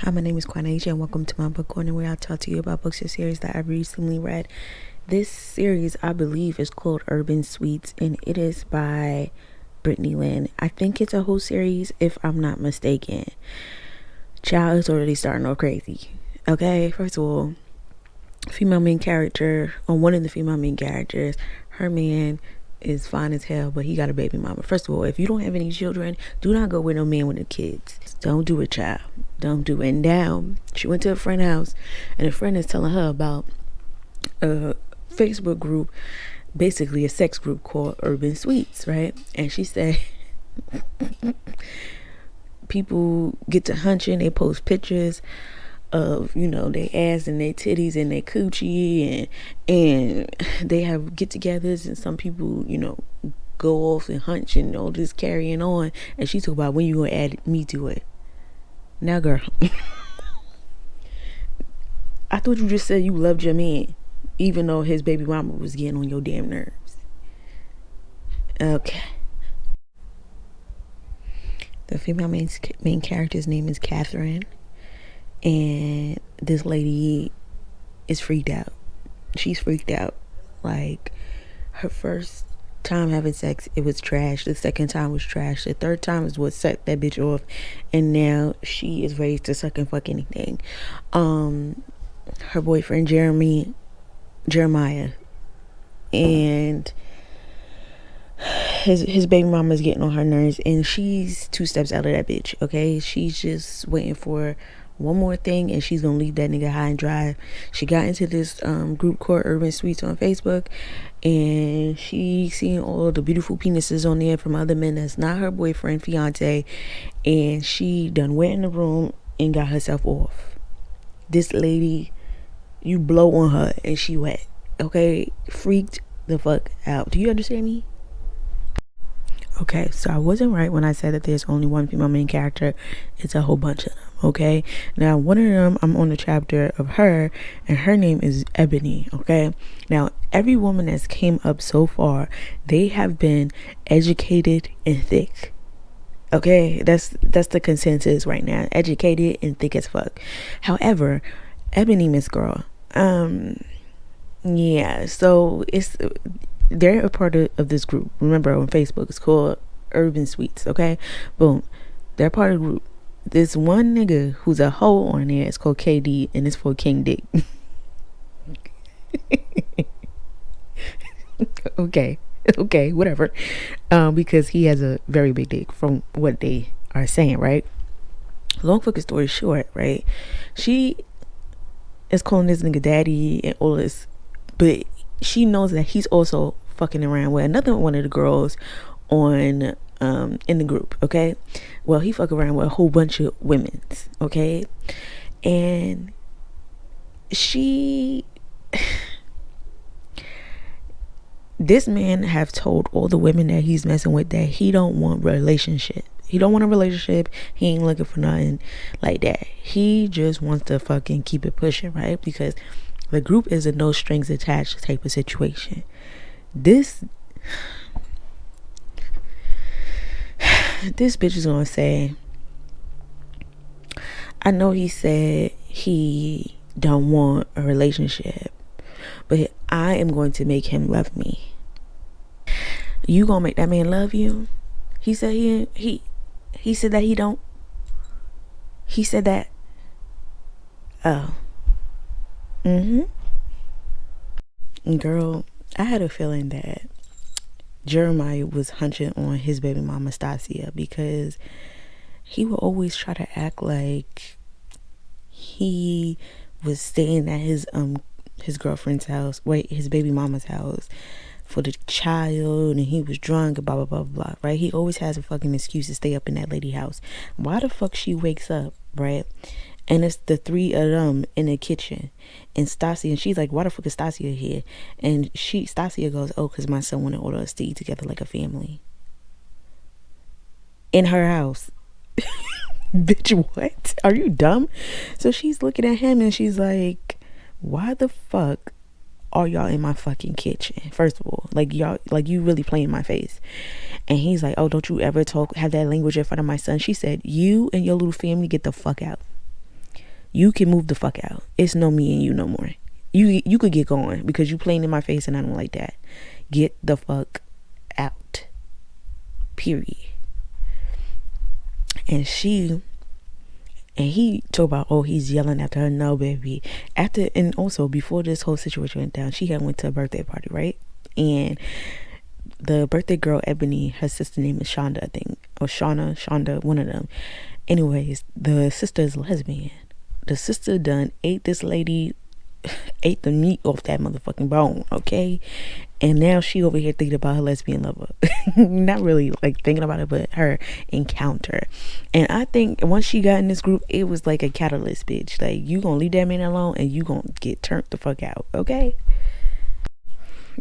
Hi, my name is Quanasia, and welcome to my book corner where I talk to you about books or series that I've recently read. This series, I believe, is called Urban Sweetz, and it is by Britney Lynn. I think it's a whole series, if I'm not mistaken. Child is already starting off crazy. Okay, first of all, female main character, or one of the female main characters, her man is fine as hell, but he got a baby mama. First of all, if you don't have any children, do not go with no man with the kids. Don't do it, child. Don't do it. And now she went to a friend's house, and a friend is telling her about a Facebook group, basically a sex group called Urban Sweetz, right? And she said people get to hunching, they post pictures of, you know, their ass and their titties and their coochie, and they have get-togethers, and some people, you know, go off and hunch and all this carrying on. And she talk about when you gonna add me to it. Now, girl, I thought you just said you loved your man, even though his baby mama was getting on your damn nerves. Okay. The female main character's name is Catherine, and this lady is freaked out. She's freaked out. Like, her first time having sex, it was trash. The second time was trash. The third time is what set that bitch off, and now she is ready to suck and fuck anything. Her boyfriend Jeremiah, and his baby mama's getting on her nerves, and she's 2 steps out of that bitch. Okay, she's just waiting for one more thing, and she's gonna leave that nigga high and dry. She got into this group called Urban Sweets on Facebook, and she seen all the beautiful penises on there from other men that's not her boyfriend, fiance, and she done went in the room and got herself off. This lady, you blow on her and she wet. Okay, freaked the fuck out. Do you understand me? Okay, so I wasn't right when I said that there's only one female main character. It's a whole bunch of them. Okay, now one of them, I'm on the chapter of her, and her name is Ebony. Okay, now every woman that's came up so far, they have been educated and thick. Okay, that's the consensus right now. Educated and thick as fuck. However, Ebony, Miss Girl, yeah, so they're a part of this group. Remember, on Facebook, it's called Urban Sweets. Okay, boom, they're part of the group. This one nigga who's a hoe on there is called KD, and it's for King Dick. okay, whatever. Because he has a very big dick, from what they are saying, right? Long fucking story short, right? She is calling this nigga daddy and all this, but she knows that he's also fucking around with another one of the girls on in the group. Okay, well, he fuck around with a whole bunch of women's. Okay, and she this man have told all the women that he's messing with that he don't want relationship. He don't want a relationship. He ain't looking for nothing like that. He just wants to fucking keep it pushing, right? Because the group is a no strings attached type of situation. This bitch is gonna say, I know he said he don't want a relationship, but I am going to make him love me. You gonna make that man love you? He said he said that he don't. He said that. Oh. Girl, I had a feeling that Jeremiah was hunching on his baby mama Stasia, because he would always try to act like he was staying at his girlfriend's house, his baby mama's house, for the child, and he was drunk, blah blah blah blah, right? He always has a fucking excuse to stay up in that lady house. Why the fuck she wakes up, right? And it's the three of them in the kitchen, and Stasia, and she's like, why the fuck is Stasia here? And Stasia goes, oh, because my son wanted all of us to eat together like a family in her house. Bitch, what? Are you dumb? So she's looking at him and she's like, why the fuck are y'all in my fucking kitchen? First of all, like, y'all, like, you really playing in my face. And he's like, oh, don't you ever have that language in front of my son? She said, you and your little family get the fuck out. You can move the fuck out. It's no me and you no more. You could get going because you playing in my face and I don't like that. Get the fuck out. Period. And he talked about, oh, he's yelling at her. No, baby. And also before this whole situation went down, she had went to a birthday party, right? And the birthday girl, Ebony, her sister name is Shonda, I think, or Shonda, one of them. Anyways, the sister is lesbian. The sister done ate this lady, ate the meat off that motherfucking bone, okay? And now she over here thinking about her lesbian lover. Not really like thinking about it, but her encounter. And I think once she got in this group, it was like a catalyst, bitch. Like, you gonna leave that man alone and you gonna get turned the fuck out, okay?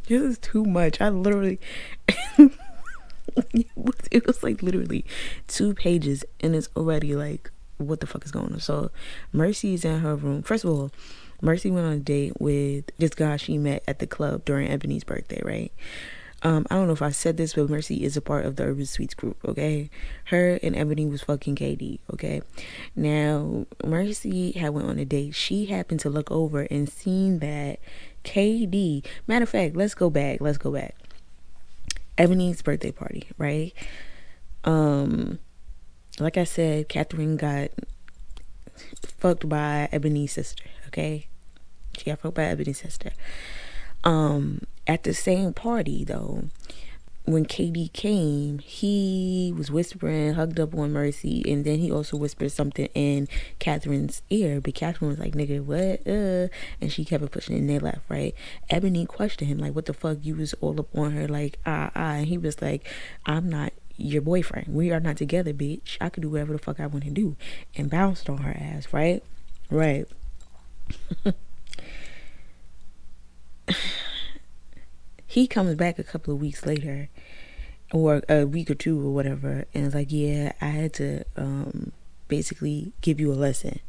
This is too much. I literally it was like literally 2 pages and it's already like, what the fuck is going on? So Mercy's in her room. First of all, Mercy went on a date with this guy she met at the club during Ebony's birthday, right? I don't know if I said this, but Mercy is a part of the Urban Sweetz group, okay? Her and Ebony was fucking KD, okay? Now, Mercy had went on a date. She happened to look over and seen that KD, matter of fact, let's go back. Ebony's birthday party, right? Like I said, Catherine got fucked by Ebony's sister, okay? She got fucked by Ebony's sister. At the same party, though, when KD came, he was whispering, hugged up on Mercy, and then he also whispered something in Catherine's ear, but Catherine was like, nigga, what? And she kept it pushing, and they left, right? Ebony questioned him, like, what the fuck? You was all up on her, like, and he was like, I'm not your boyfriend. We are not together, bitch. I could do whatever the fuck I want to do, and bounced on her ass, right? Right. He comes back a couple of weeks later, or a week or 2 or whatever, and it's like, yeah, I had to basically give you a lesson.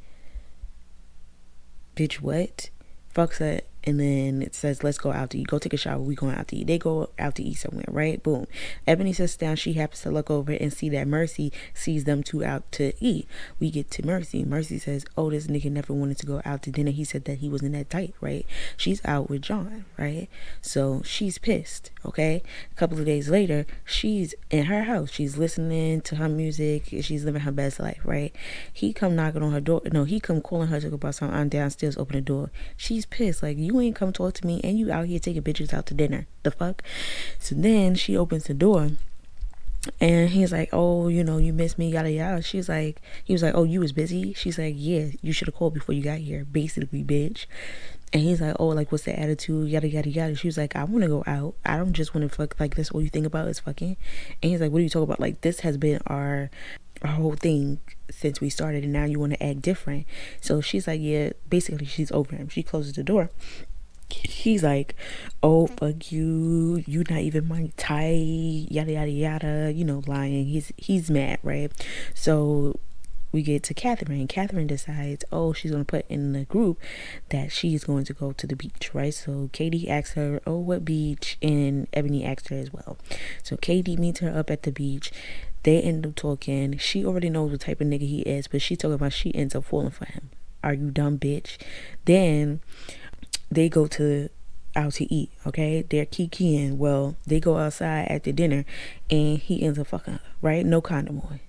Bitch, what? Fucks it. And then it says, let's go out to eat. Go take a shower. We going out to eat. They go out to eat somewhere, right? Boom. Ebony sits down. She happens to look over and see that Mercy sees them 2 out to eat. We get to Mercy. Mercy says, oh, this nigga never wanted to go out to dinner. He said that he wasn't that tight, right? She's out with John, right? So she's pissed, okay? A couple of days later, she's in her house. She's listening to her music. She's living her best life, right? He come knocking on her door. No, he come calling her to go about something. I'm downstairs, open the door. She's pissed. Like, you ain't come talk to me and you out here taking bitches out to dinner. The fuck? So then she opens the door and he's like, oh, you know, you missed me, yada yada. He was like, oh, you was busy? She's like, yeah, you should have called before you got here, basically, bitch. And he's like, oh, like, what's the attitude, yada yada yada. She was like, I want to go out. I don't just want to fuck. Like, that's all you think about is fucking. And he's like, what are you talking about? Like, this has been our whole thing since we started, and now you want to act different. So she's like, yeah, basically she's over him. She closes the door. He's like, oh, fuck you, you not even my type, yada yada yada, you know, lying. He's mad, right? So we get to Catherine. Catherine decides, oh, she's gonna put in the group that she's going to go to the beach, right? So Katie asks her, oh, what beach? And Ebony asks her as well. So Katie meets her up at the beach. They end up talking. She already knows what type of nigga he is, but she talking about she ends up falling for him. Are you dumb, bitch? Then they go out to eat, okay? They're kikiing. Well, they go outside after dinner and he ends up fucking her, right? No condom on.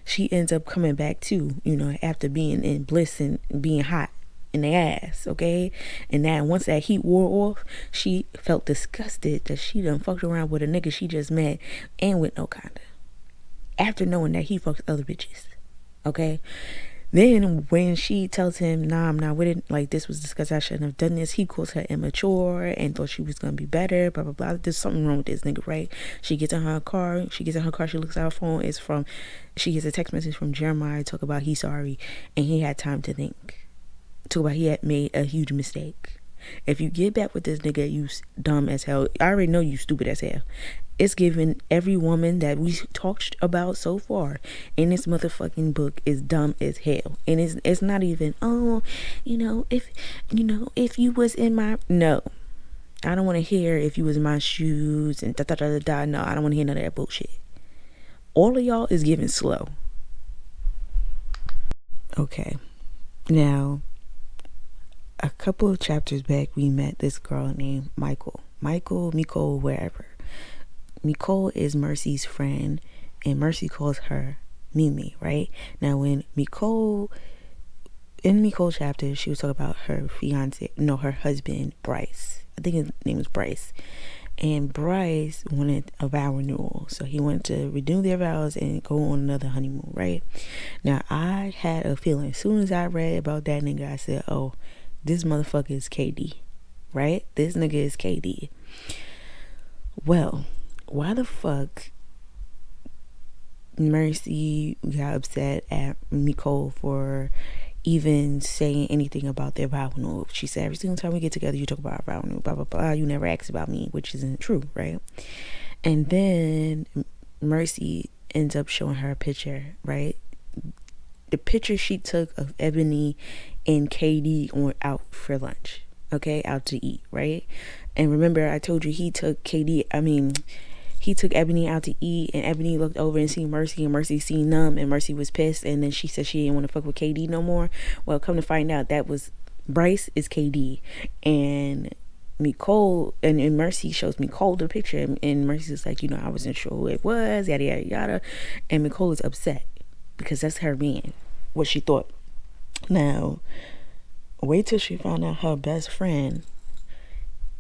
She ends up coming back too, you know, after being in bliss and being hot in the ass, okay? And then once that heat wore off, she felt disgusted that she done fucked around with a nigga she just met and with no condom, after knowing that he fucks other bitches, okay? Then when she tells him, nah, I'm not with it, like, this was disgusting, I shouldn't have done this, he calls her immature and thought she was gonna be better, blah blah blah. There's something wrong with this nigga, right? She gets in her car, she looks at her phone, she gets a text message from Jeremiah, talk about he's sorry and he had time to think, talk about he had made a huge mistake. If you get back with this nigga, you dumb as hell. I already know you stupid as hell. It's given every woman that we talked about so far in this motherfucking book is dumb as hell. And it's not even, oh, if you was in my, no. I don't want to hear if you was in my shoes and da da da da da. No, I don't want to hear none of that bullshit. All of y'all is giving slow. Okay. Now, a couple of chapters back, we met this girl named Nicole, wherever. Nicole is Mercy's friend, and Mercy calls her Mimi, right? Now, in Nicole chapter, she was talking about her her husband, Bryce. I think his name was Bryce. And Bryce wanted a vow renewal. So he wanted to renew their vows and go on another honeymoon, right? Now, I had a feeling. As soon as I read about that nigga, I said, oh, this motherfucker is KD, right? This nigga is KD. Well, why the fuck Mercy got upset at Nicole for even saying anything about their vow renewal? She said, every single time we get together, you talk about vow renewal, blah, blah, blah. You never ask about me, which isn't true, right? And then Mercy ends up showing her a picture, right? The picture she took of Ebony and KD out for lunch, okay? Out to eat, right? And remember, I told you he took Ebony out to eat, and Ebony looked over and seen Mercy, and Mercy seen them, and Mercy was pissed, and then she said she didn't want to fuck with KD no more. Well, come to find out, that was Bryce is KD, and Nicole and Mercy shows Nicole the picture, and Mercy's like, I wasn't sure who it was, yada yada yada, and Nicole is upset because that's her man, what she thought. Now, wait till she found out her best friend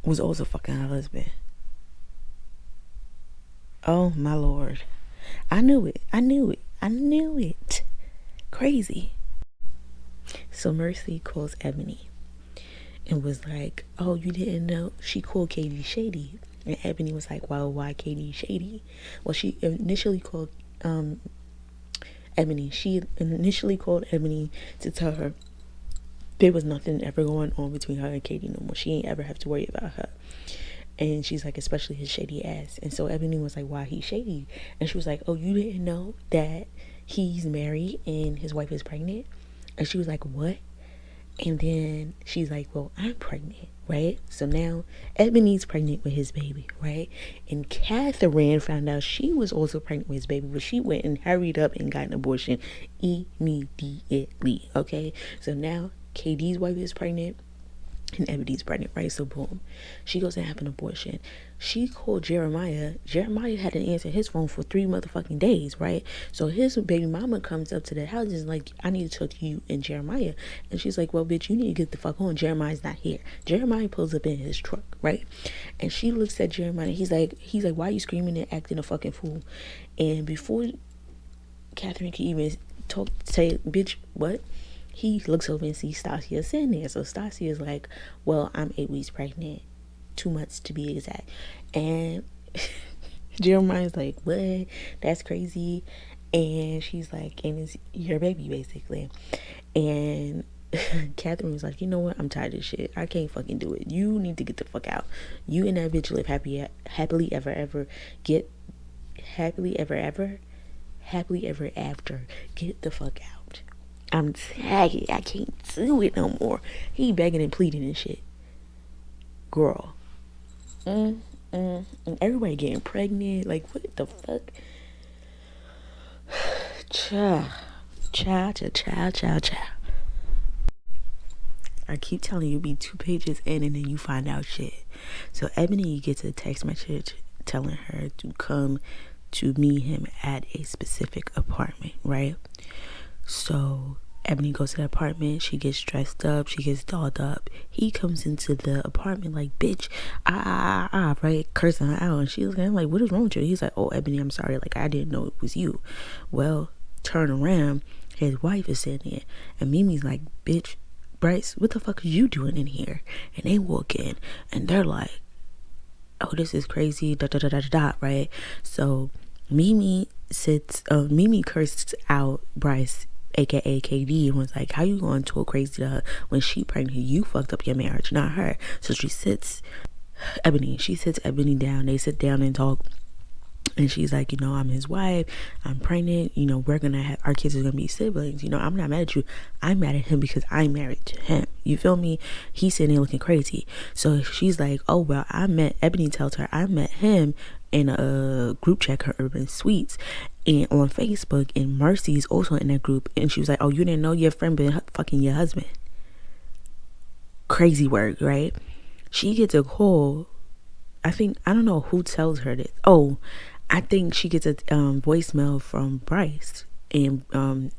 was also fucking her husband. Oh my Lord. I knew it. Crazy. So Mercy calls Ebony and was like, oh, you didn't know? She called KD shady. And Ebony was like, well, why KD shady? Well, she initially called Ebony. She initially called Ebony to tell her there was nothing ever going on between her and KD no more. She ain't ever have to worry about her. And she's like, especially his shady ass. And so Ebony was like, why he shady? And she was like, oh, you didn't know that he's married and his wife is pregnant? And she was like, what? And then she's like, well, I'm pregnant, right? So now Ebony's pregnant with his baby, right? And Catherine found out she was also pregnant with his baby, but she went and hurried up and got an abortion immediately, okay? So now KD's wife is pregnant and Ebony's pregnant, right? So boom, she goes and have an abortion. She called Jeremiah. Jeremiah hadn't answered his phone for 3 motherfucking days, right? So his baby mama comes up to the house and is like, I need to talk to you and Jeremiah. And she's like, well, bitch, you need to get the fuck on. Jeremiah's not here. Jeremiah pulls up in his truck, right? And she looks at Jeremiah. He's like, why are you screaming and acting a fucking fool? And before Catherine can even say, bitch, what? He looks over and sees Stasia sitting there. So Stasia is like, well, I'm 8 weeks pregnant. 2 months to be exact. And Jeremiah's like, what? That's crazy. And she's like, and it's your baby, basically. And Catherine was like, you know what? I'm tired of this shit. I can't fucking do it. You need to get the fuck out. You and that bitch live happily ever after. Get the fuck out. I'm tagging. I can't do it no more. He begging and pleading and shit. Girl. And everybody getting pregnant. Like, what the fuck? Cha. I keep telling you, be 2 pages in and then you find out shit. So Ebony gets a text message telling her to come to meet him at a specific apartment, right? So Ebony goes to the apartment. She gets dressed up. She gets dolled up. He comes into the apartment like, bitch, right? Cursing her out. And she's like, what is wrong with you? He's like, oh, Ebony, I'm sorry. Like, I didn't know it was you. Well, turn around. His wife is sitting there. And Mimi's like, bitch, Bryce, what the fuck are you doing in here? And they walk in. And they're like, oh, this is crazy, right? So Mimi cursed out Bryce, aka KD, and was like, how you going to talk crazy to her when she pregnant? You fucked up your marriage, not her. So she sits Ebony down. They sit down and talk. And she's like, you know, I'm his wife, I'm pregnant, you know, we're gonna have, our kids are gonna be siblings, you know, I'm not mad at you, I'm mad at him because I'm married to him, you feel me? He's sitting there looking crazy. So she's like, oh well, Ebony tells her I met him in a group chat, her Urban Sweetz, and on Facebook, and Mercy's also in that group, and she was like, oh, you didn't know your friend been fucking your husband? Crazy work, right? She gets a call, I don't know who tells her this. Oh, I think she gets a voicemail from Bryce, and I'm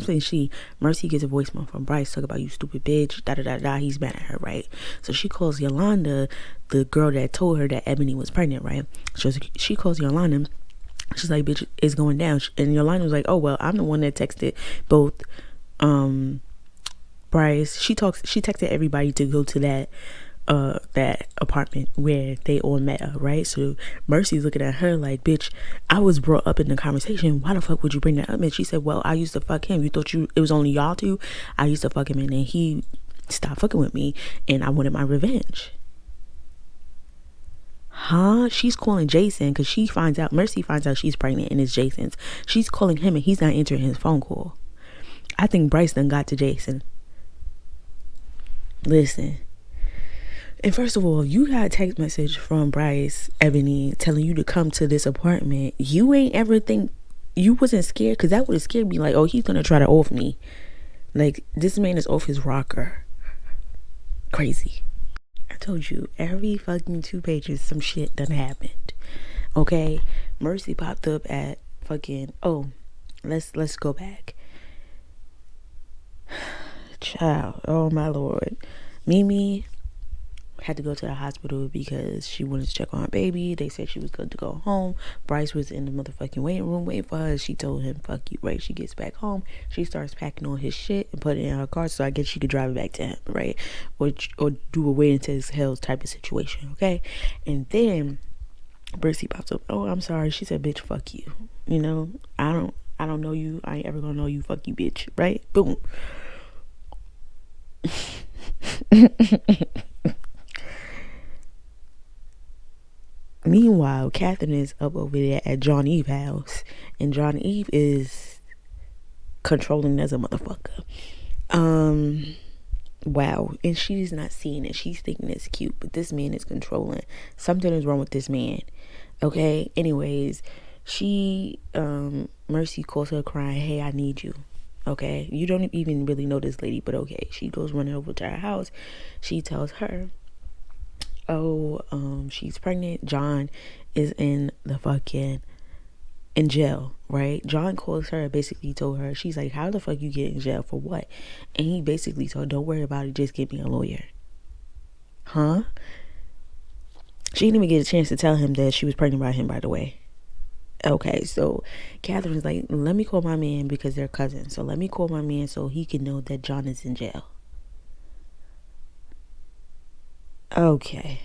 saying Mercy gets a voicemail from Bryce, talk about, you stupid bitch, da da da da. He's mad at her, right? So she calls Yolanda, the girl that told her that Ebony was pregnant, right? So she calls Yolanda. She's like, bitch, it's going down. And Yolanda was like, oh well, I'm the one that texted both Bryce. She texted everybody to go to that apartment where they all met her, right? So Mercy's looking at her like, bitch, I was brought up in the conversation, why the fuck would you bring that up? And she said, well, I used to fuck him. You thought it was only y'all two? I used to fuck him, and then he stopped fucking with me, and I wanted my revenge. Huh? She's calling Jason because Mercy finds out she's pregnant and it's Jason's. She's calling him and he's not answering his phone call. I think Bryce done got to Jason. Listen. And first of all, you got a text message from Bryce, Ebony, telling you to come to this apartment. You ain't ever think, you wasn't scared? Because that would have scared me. Like, oh, he's going to try to off me. Like, this man is off his rocker. Crazy. I told you, every fucking 2 pages, some shit done happened. Okay? Mercy popped up at fucking, oh, let's go back. Child, oh my Lord. Mimi had to go to the hospital because she wanted to check on her baby. They said she was good to go home. Bryce was in the motherfucking waiting room waiting for her. She told him, fuck you, right? She gets back home. She starts packing all his shit and put it in her car, so I guess she could drive it back to him, right? Or do a wait until his hell's type of situation, okay? And then Mercy pops up. Oh, I'm sorry. She said, bitch, fuck you. You know, I don't know you. I ain't ever gonna know you. Fuck you, bitch. Right? Boom. Meanwhile, Catherine is up over there at John Eve's house, and John Eve is controlling as a motherfucker. Wow. And she's not seeing it. She's thinking it's cute, but this man is controlling. Something is wrong with this man. Okay? Anyways, Mercy calls her crying, hey, I need you. Okay? You don't even really know this lady, but okay. She goes running over to her house. She tells her, she's pregnant. John is in jail, right? John calls her, basically told her, she's like, how the fuck you get in jail for what? And he basically told her, don't worry about it, just get me a lawyer. Huh? She didn't even get a chance to tell him that she was pregnant by him, by the way. Okay, so Catherine's like, let me call my man because they're cousins. So let me call my man so he can know that John is in jail. Okay.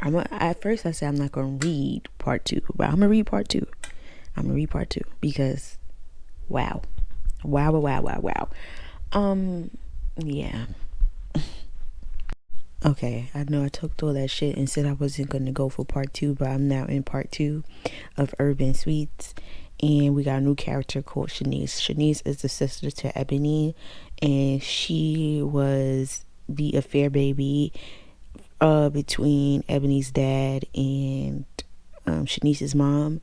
At first I said I'm not going to read part 2, but I'm going to read part 2. Because wow. Yeah. Okay, I know I talked all that shit and said I wasn't going to go for part 2, but I'm now in part 2 of Urban Sweetz, and we got a new character called Shanice. Shanice is the sister to Ebony, and she was the affair baby between Ebony's dad and Shanice's mom,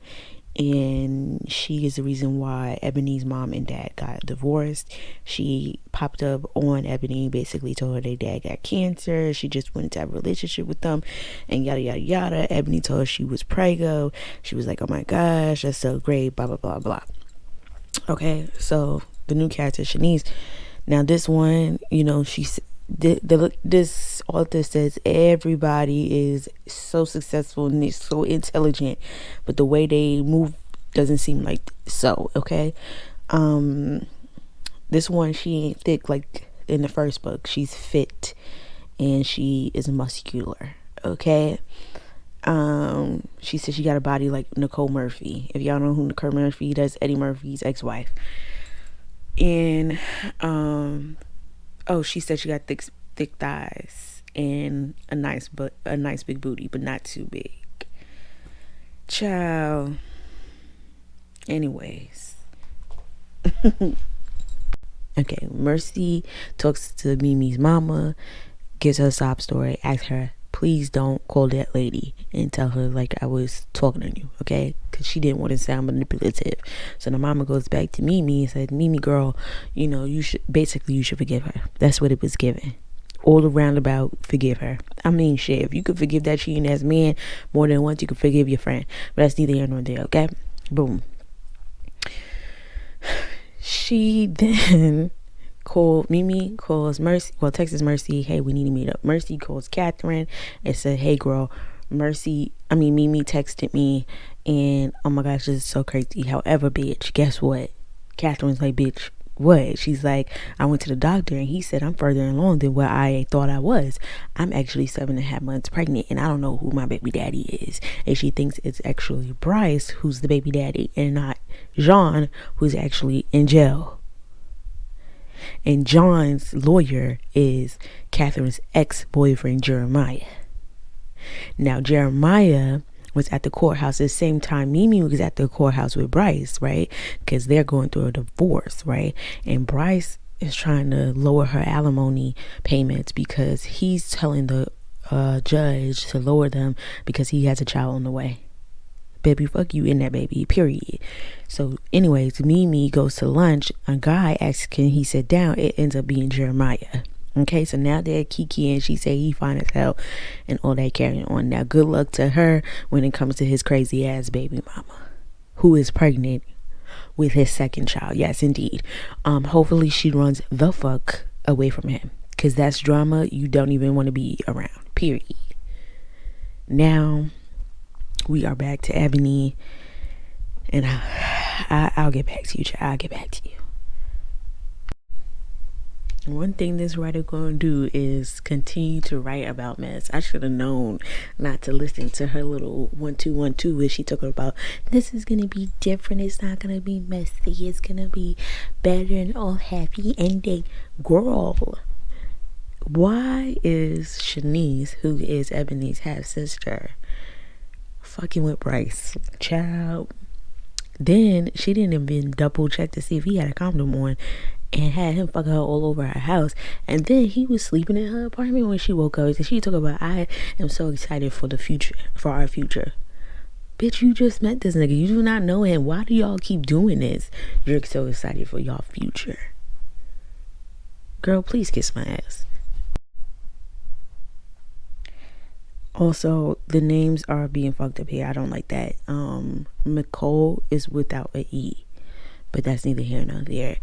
and she is the reason why Ebony's mom and dad got divorced. She popped up on Ebony, basically told her their dad got cancer. She just wanted to have a relationship with them, and yada yada yada. Ebony told her she was preggo. She was like, oh my gosh, that's so great, blah blah blah blah. Okay, so the new character Shanice. Now this one, you know, she's this author says everybody is so successful and they're so intelligent, but the way they move doesn't seem like so. Okay, this one, she ain't thick like in the first book. She's fit and she is muscular. Okay, she said she got a body like Nicole Murphy. If y'all know who Nicole Murphy, that's Eddie Murphy's ex-wife. And she said she got thick thighs. and a nice big booty, but not too big. Ciao. Anyways. Okay, Mercy talks to Mimi's mama, gives her a sob story, asks her, please don't call that lady and tell her like I was talking to you, okay? Because she didn't want to sound manipulative. So the mama goes back to Mimi and said, Mimi girl, you should forgive her. That's what it was given. All around about forgive her. I mean, shit, if you could forgive that cheating ass man more than once, you could forgive your friend. But that's neither here nor there, okay? Boom. She then Mimi calls Mercy, texts Mercy, hey, we need to meet up. Mercy calls Catherine and said, hey girl, Mimi texted me and oh my gosh, this is so crazy. However, bitch, guess what? Catherine's like, bitch, what? She's like, I went to the doctor and he said I'm further along than where I thought I was. I'm actually 7.5 months pregnant and I don't know who my baby daddy is. And she thinks it's actually Bryce who's the baby daddy and not Jean, who's actually in jail. And John's lawyer is Catherine's ex-boyfriend, Jeremiah. Now, Jeremiah was at the courthouse at the same time Mimi was at the courthouse with Bryce, right? Because they're going through a divorce, right? And Bryce is trying to lower her alimony payments because he's telling the judge to lower them because he has a child on the way. Baby, fuck you in that baby, period. So anyways, Mimi goes to lunch. A guy asks, can he sit down? It ends up being Jeremiah. Okay, so now they're Kiki and she say he fine as hell and all that carrying on. Now, good luck to her when it comes to his crazy ass baby mama who is pregnant with his second child. Yes, indeed. Hopefully she runs the fuck away from him because that's drama you don't even want to be around, period. Now we are back to Ebony, and I'll get back to you, child. I'll get back to you. One thing this writer gonna do is continue to write about mess. I should have known not to listen to her little 1-2-1-2 where she talking about this is gonna be different. It's not gonna be messy. It's gonna be better and all happy ending. Girl, why is Shanice, who is Ebony's half sister, fucking with Bryce? Child. Then she didn't even double check to see if he had a condom on and had him fucking her all over her house. And then he was sleeping in her apartment when she woke up. And she talked about, I am so excited for the future, for our future. Bitch, you just met this nigga. You do not know him. Why do y'all keep doing this? You're so excited for y'all future. Girl, please kiss my ass. Also, the names are being fucked up here. I don't like that. Nicole is without a E, but that's neither here nor there.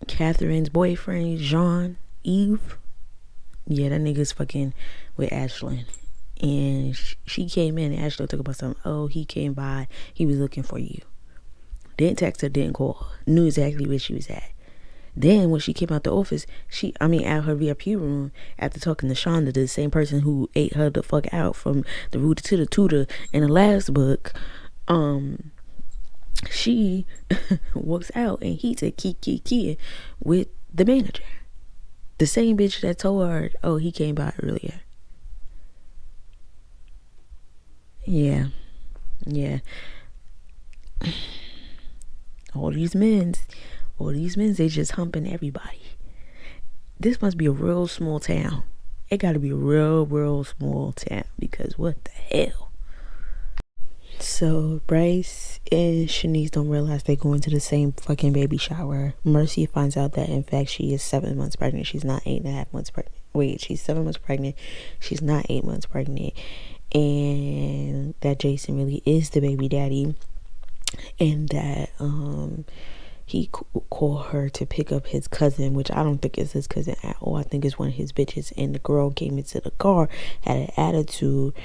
Catherine's boyfriend, Eve. Yeah, that nigga's fucking with Ashlyn. And she came in and Ashlyn talked about something. Oh, he came by. He was looking for you. Didn't text her, didn't call her. Knew exactly where she was at. Then when she came out the office, at her VIP room, after talking to Shonda, the same person who ate her the fuck out from the Rooter to the Tutor in the last book, she walks out and he's a key with the manager. The same bitch that told her, oh, he came by earlier. Yeah. All these men's, they just humping everybody. This must be a real small town. It gotta be a real small town because what the hell? So Bryce and Shanice don't realize they go into the same fucking baby shower. Mercy finds out that in fact she is 7 months pregnant. She's not 8.5 months pregnant. Wait, she's 7 months pregnant. She's not 8 months pregnant. And that Jason really is the baby daddy. And that he called her to pick up his cousin, which I don't think is his cousin at all. I think it's one of his bitches. And the girl came into the car, had an attitude,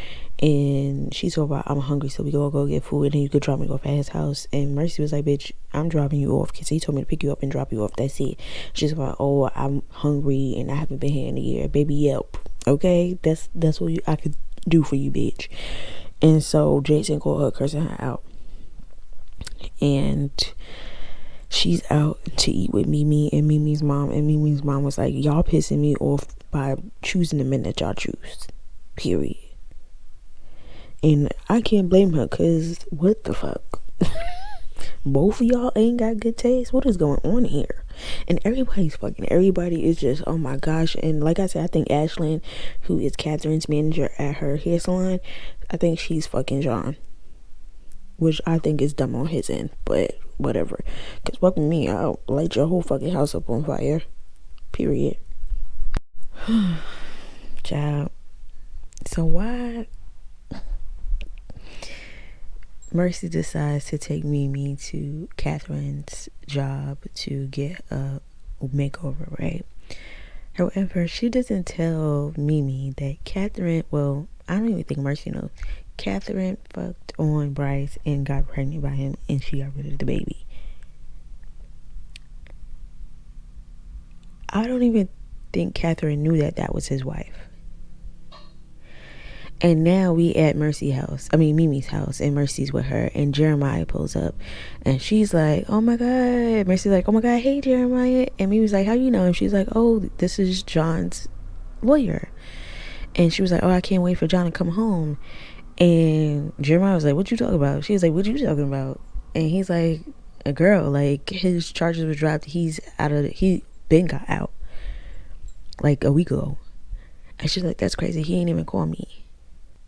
and she told about, I'm hungry, so we go get food, and then you could drop me off at his house. And Mercy was like, bitch, I'm dropping you off because he told me to pick you up and drop you off. That's it. She's like, oh, I'm hungry and I haven't been here in a year. Baby, yelp. Okay, that's what I could do for you, bitch. And so Jason called her, cursing her out. And She's out to eat with Mimi and Mimi's mom, and Mimi's mom was like, y'all pissing me off by choosing the men that y'all choose, period. And I can't blame her, because what the fuck? Both of y'all ain't got good taste. What is going on here? And everybody's fucking, everybody is just, oh my gosh. And like I said, I think Ashlyn, who is Catherine's manager at her hair salon, I think she's fucking John, which I think is dumb on his end, but whatever. Because fucking me, I'll light your whole fucking house up on fire, period. Child. So why Mercy decides to take Mimi to Catherine's job to get a makeover, right? However, she doesn't tell Mimi that Catherine, well, I don't even think Mercy knows. Catherine fucked on Bryce and got pregnant by him, and she got rid of the baby. I don't even think Catherine knew that that was his wife. And now we at Mimi's house, and Mercy's with her, and Jeremiah pulls up, and she's like, oh my god. Mercy's like, oh my god, hey Jeremiah. And Mimi's like, how you know him? She's like, oh, this is John's lawyer. And she was like, oh, I can't wait for John to come home. And Jeremiah was like, what you talking about? She was like, what you talking about? And he's like, a girl, like, his charges were dropped. He been got out like a week ago. And she's like, that's crazy. He ain't even call me.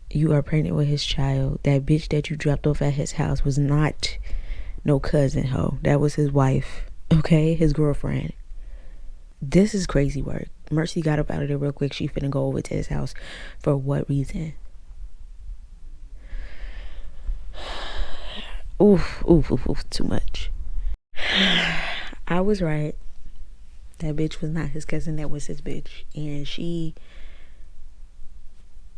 You are pregnant with his child. That bitch that you dropped off at his house was not no cousin, ho. That was his wife, okay? His girlfriend. This is crazy work. Mercy got up out of there real quick. She finna go over to his house. For what reason? Oof, too much. I was right. That bitch was not his cousin. That was his bitch. And she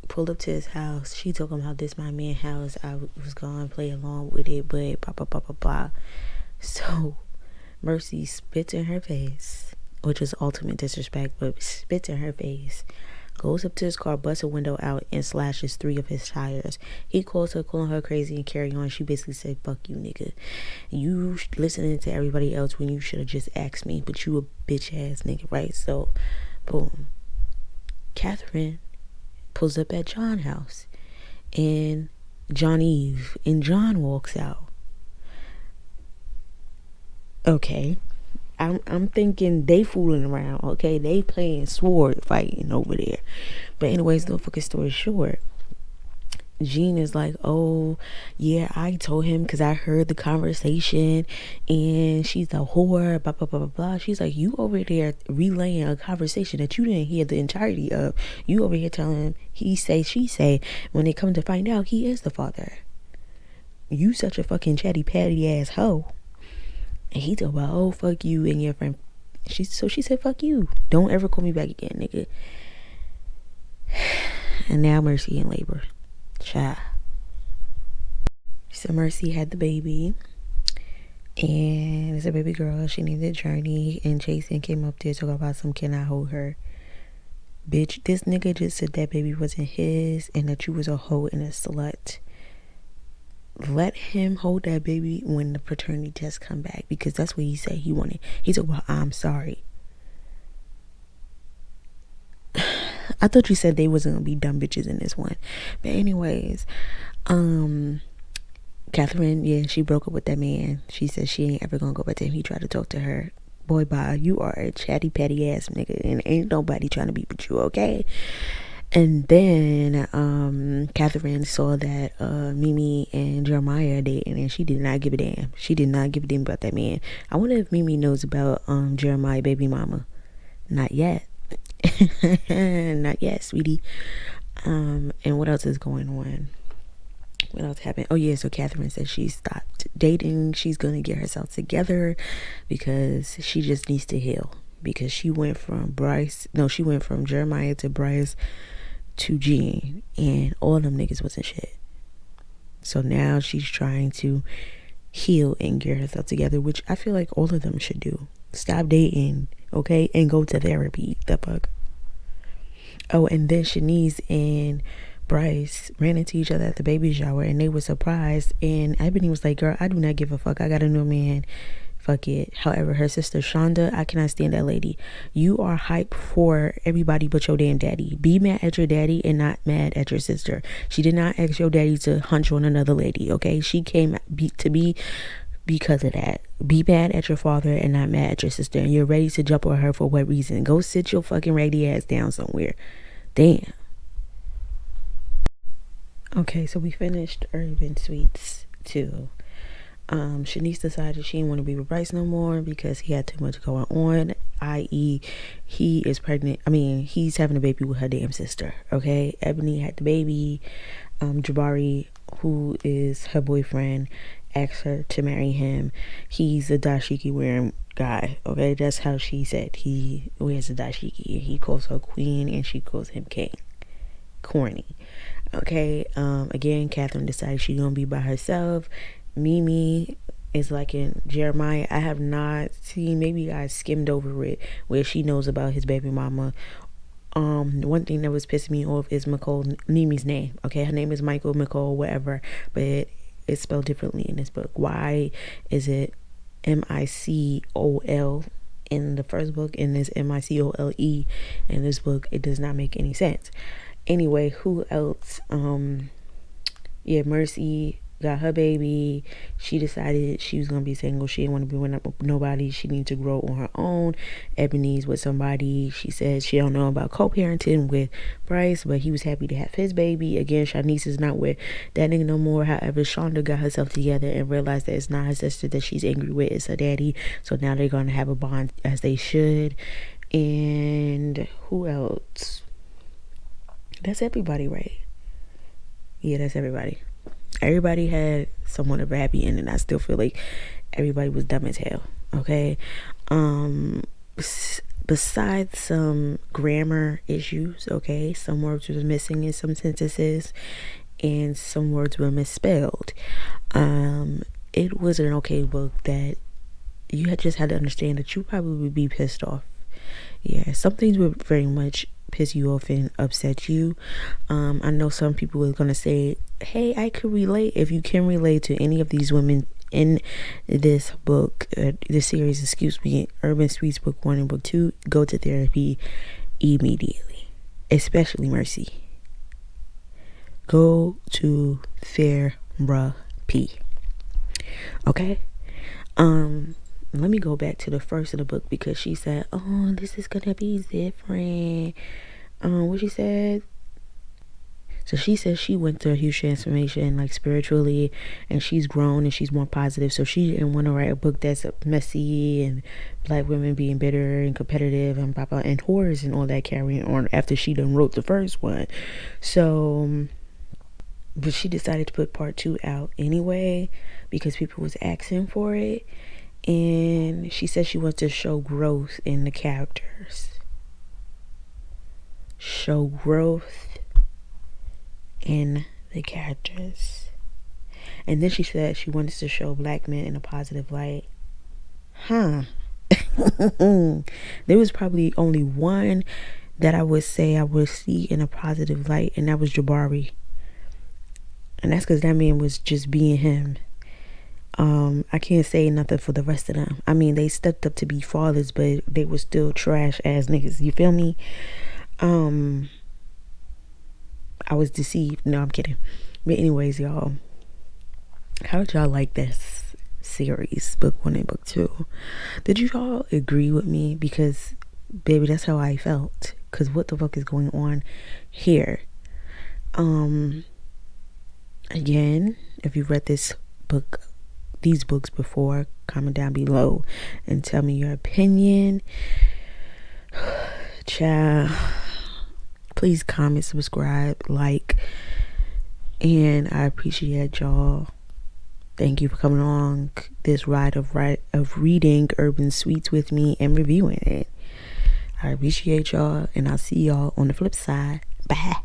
pulled up to his house. She told him how this my man house. I was gonna play along with it, but blah blah blah blah blah. So Mercy spits in her face, which is ultimate disrespect, but spits in her face, goes up to his car, busts a window out, and slashes 3 of his tires. He calls her, calling her crazy, and carry on. She basically said, fuck you, nigga. You listening to everybody else when you should have just asked me, but you a bitch ass nigga, right? So boom. Catherine pulls up at John's house, and John walks out. Okay, I'm thinking they fooling around, okay? They playing sword fighting over there. But anyways, no fucking story short, Jean is like, oh yeah, I told him because I heard the conversation, and she's a whore, blah blah blah blah blah. She's like, you over there relaying a conversation that you didn't hear the entirety of. You over here telling him he say she say, when they come to find out he is the father. You such a fucking chatty patty ass hoe. And he talk about, oh fuck you and your friend. She said, fuck you, don't ever call me back again, nigga. And now Mercy in labor. Child. So Mercy had the baby, and it's a baby girl. She named it Journey, and Jason came up there talking about some, can I hold her? Bitch, this nigga just said that baby wasn't his and that you was a hoe and a slut. Let him hold that baby when the paternity test come back, because that's what he said he wanted. He talked about, I'm sorry. I thought you said they wasn't gonna be dumb bitches in this one. But anyways, Catherine, yeah, she broke up with that man. She said she ain't ever gonna go back to him. He tried to talk to her. Boy, bye. You are a chatty patty ass nigga, and ain't nobody trying to be with you, okay? And then Catherine saw that Mimi and Jeremiah are dating, and she did not give a damn. She did not give a damn about that man. I wonder if Mimi knows about Jeremiah baby mama. Not yet. Not yet, sweetie. And what else is going on? What else happened? Oh yeah, so Catherine said she stopped dating. She's gonna get herself together because she just needs to heal, because she went from Jeremiah to Bryce to Jean, and all them niggas wasn't shit. So now she's trying to heal and get herself together, which I feel like all of them should do. Stop dating, okay, and go to therapy. The fuck. Oh, and then Shanice and Bryce ran into each other at the baby shower, and they were surprised, and Ebony was like, girl, I do not give a fuck. I got a new man fuck it. However, her sister Shonda, I cannot stand that lady. You are hype for everybody but your damn daddy. Be mad at your daddy and not mad at your sister. She did not ask your daddy to hunch on another lady, okay? She came to be because of that. Be mad at your father and not mad at your sister. And you're ready to jump on her for what reason? Go sit your fucking raggedy ass down somewhere. Damn. Okay, so we finished Urban Sweetz 2. Shanice decided she didn't want to be with Bryce no more because he had too much going on, i.e. he is pregnant. He's having a baby with her damn sister, okay? Ebony had the baby. Jabari, who is her boyfriend, asked her to marry him. He's a dashiki wearing guy, okay? That's how she said he wears a dashiki. He calls her queen and she calls him king. Corny. Okay, again, Catherine decided she's gonna be by herself. Mimi is like in Jeremiah. I have not seen, maybe I skimmed over it, where she knows about his baby mama. One thing that was pissing me off is Mimi's name. Okay, her name is Michael, McCall, whatever, but it's spelled differently in this book. Why is it Micol in the first book and it's Micole in this book? It does not make any sense. Anyway, who else? Mercy got her baby. She decided she was gonna be single. She didn't want to be with nobody. She needed to grow on her own. Ebony's with somebody. She said she don't know about co-parenting with Bryce, but he was happy to have his baby. Again, Shanice is not with that nigga no more. However, Shonda got herself together and realized that it's not her sister that she's angry with, it's her daddy. So now they're gonna have a bond as they should. And who else? That's everybody, right? Yeah, that's everybody. Everybody had somewhat of a happy ending. I still feel like everybody was dumb as hell. Okay. Besides some grammar issues, okay, some words were missing in some sentences and some words were misspelled. It was an okay book that you had just had to understand that you probably would be pissed off. Yeah, some things would very much piss you off and upset you. I know some people are gonna say, hey, I could relate. If you can relate to any of these women in this book, this series, Urban Sweetz book 1 and book 2, go to therapy immediately, especially Mercy. Go to therapy. Okay. Let me go back to the first of the book because she said, oh, this is gonna be different. What she said? So she said she went through a huge transformation, like spiritually, and she's grown and she's more positive. So she didn't want to write a book that's messy and black women being bitter and competitive and blah blah and whores and all that carrying on after she done wrote the first one. So, but she decided to put part 2 out anyway because people was asking for it. And she said she wants to show growth in the characters. Show growth in the characters. And then she said she wanted to show black men in a positive light. There was probably only one that I would say I would see in a positive light, and that was Jabari. And that's because that man was just being him. I can't say nothing for the rest of them. I mean, they stepped up to be fathers, but they were still trash ass niggas. You feel me? I was deceived. No, I'm kidding. But anyways, y'all, how did y'all like this series, book 1 and book 2? Did you all agree with me? Because, baby, that's how I felt. Because what the fuck is going on here? Again, if you've read these books before, comment down below and tell me your opinion. Child, please comment, subscribe, like, and I appreciate y'all. Thank you for coming on this ride of reading Urban Sweetz with me and reviewing it. I appreciate y'all, and I'll see y'all on the flip side. Bye.